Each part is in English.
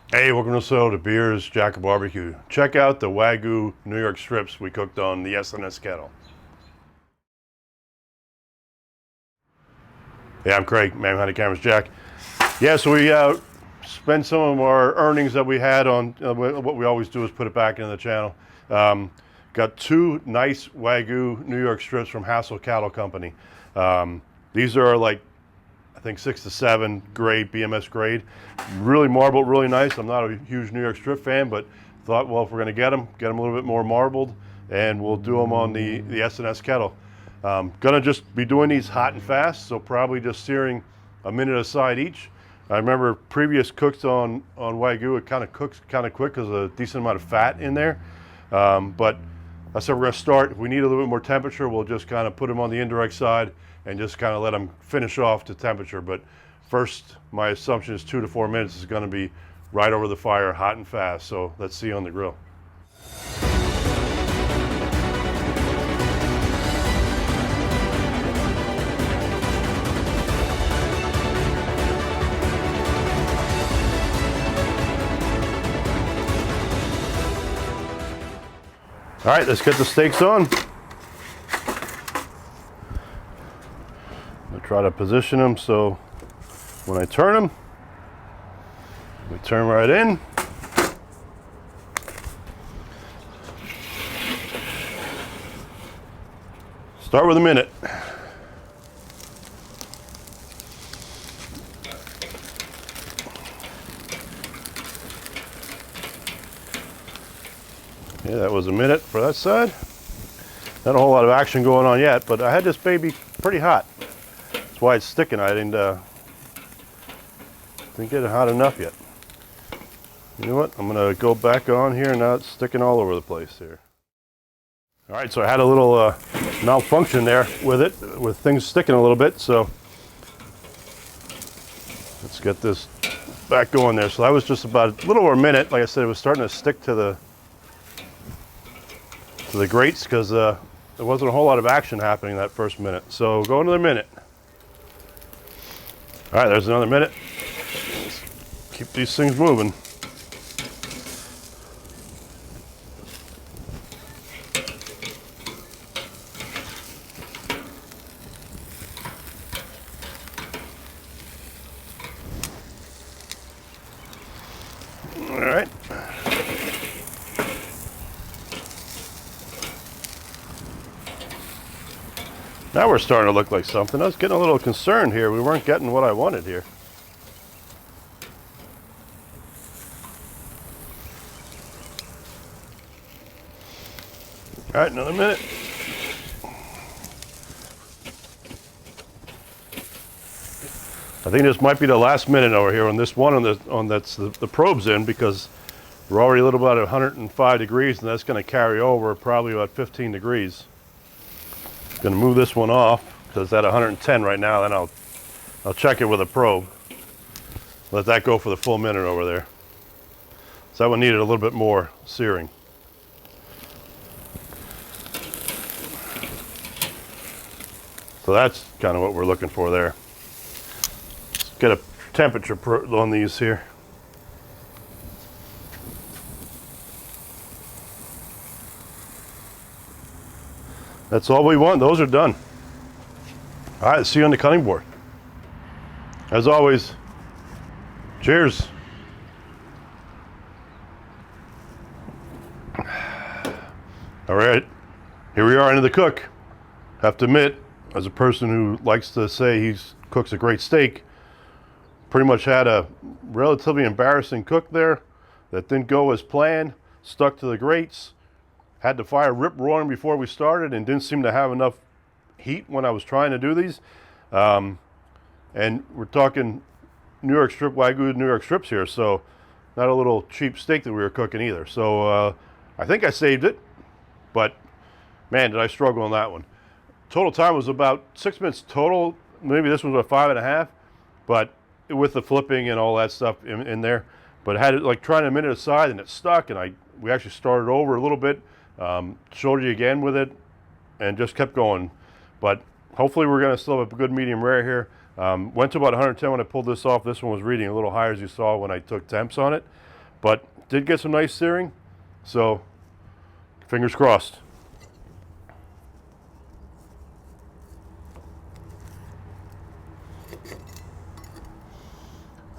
Hey, welcome to Slow to Beers, Jack of Barbecue. Check out the Wagyu New York Strips we cooked on the SNS Kettle. Yeah, I'm Craig, man behind the cameras, Jack. Yeah, so we spent some of our earnings that we had on, what we always do is put it back into the channel. Got two nice Wagyu New York Strips from Hassel Cattle Company. These are like, I think 6 to 7 grade, BMS grade. Really marbled, really nice. I'm not a huge New York Strip fan, but thought, well, if we're gonna get them a little bit more marbled, and we'll do them on the SNS Kettle. Gonna just be doing these hot and fast, so probably just searing a minute aside each. I remember previous cooks on Wagyu, it kind of cooks kind of quick because there's a decent amount of fat in there. But I said we're gonna start, if we need a little bit more temperature, we'll just kind of put them on the indirect side and just kind of let them finish off to temperature. But first, my assumption is 2 to 4 minutes is gonna be right over the fire, hot and fast. So let's see on the grill. All right, let's get the steaks on. I'll try to position them so when I turn them, we turn right in. Start with a minute. Yeah, that was a minute for that side. Not a whole lot of action going on yet, but I had this baby pretty hot. That's why it's sticking. I didn't get it hot enough yet. You know what? I'm gonna go back on here. Now it's sticking all over the place here. All right, so I had a little malfunction there with it, with things sticking a little bit. So let's get this back going there. So that was just about a little over a minute. Like I said, it was starting to stick to the grates because there wasn't a whole lot of action happening that first minute. So go another minute. All right, there's another minute. Let's keep these things moving. All right. Now we're starting to look like something. I was getting a little concerned here. We weren't getting what I wanted here. All right, another minute. I think this might be the last minute over here on this one that's the probe's in, because we're already a little about 105 degrees, and that's going to carry over probably about 15 degrees. Going to move this one off because it's at 110 right now. Then I'll check it with a probe. Let that go for the full minute over there. So that one needed a little bit more searing. So that's kind of what we're looking for there. Let's get a temperature on these here. That's all we want. Those are done. All right, see you on the cutting board. As always, cheers. All right, here we are into the cook. Have to admit, as a person who likes to say he cooks a great steak, pretty much had a relatively embarrassing cook there that didn't go as planned, stuck to the grates. Had the fire rip roaring before we started and didn't seem to have enough heat when I was trying to do these. And we're talking New York Strip, Wagyu New York Strips here, so not a little cheap steak that we were cooking either. So I think I saved it, but man, did I struggle on that one. Total time was about 6 minutes total. Maybe this was about 5.5, but with the flipping and all that stuff in there. But I had it like trying a minute aside and it stuck, and we actually started over a little bit. Showed you again with it and just kept going, but hopefully we're going to still have a good medium rare here. Went to about 110 when I pulled this off. This one was reading a little higher, as you saw when I took temps on it. but did get some nice searing, so fingers crossed.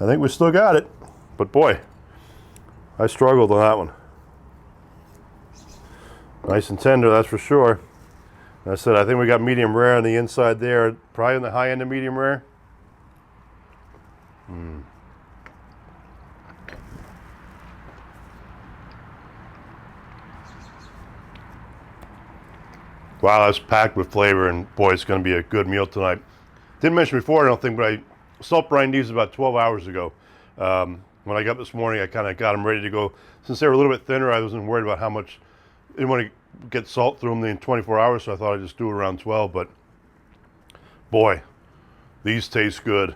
I think we still got it, but boy, I struggled on that one. Nice and tender, that's for sure. And I said, I think we got medium rare on the inside there, probably in the high end of medium rare. Wow, that's packed with flavor, and boy, it's going to be a good meal tonight. Didn't mention before, I don't think, but I salt brined these about 12 hours ago. When I got up this morning, I kind of got them ready to go. Since they were a little bit thinner, I wasn't worried about how much. I didn't want to get salt through them in 24 hours, so I thought I'd just do it around 12. But boy, these taste good.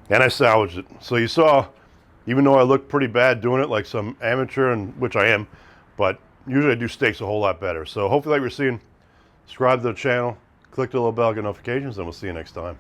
And I salvaged it. So you saw, even though I looked pretty bad doing it like some amateur, and which I am, but usually I do steaks a whole lot better. So hopefully, like you're seeing, subscribe to the channel, click the little bell, get notifications, and we'll see you next time.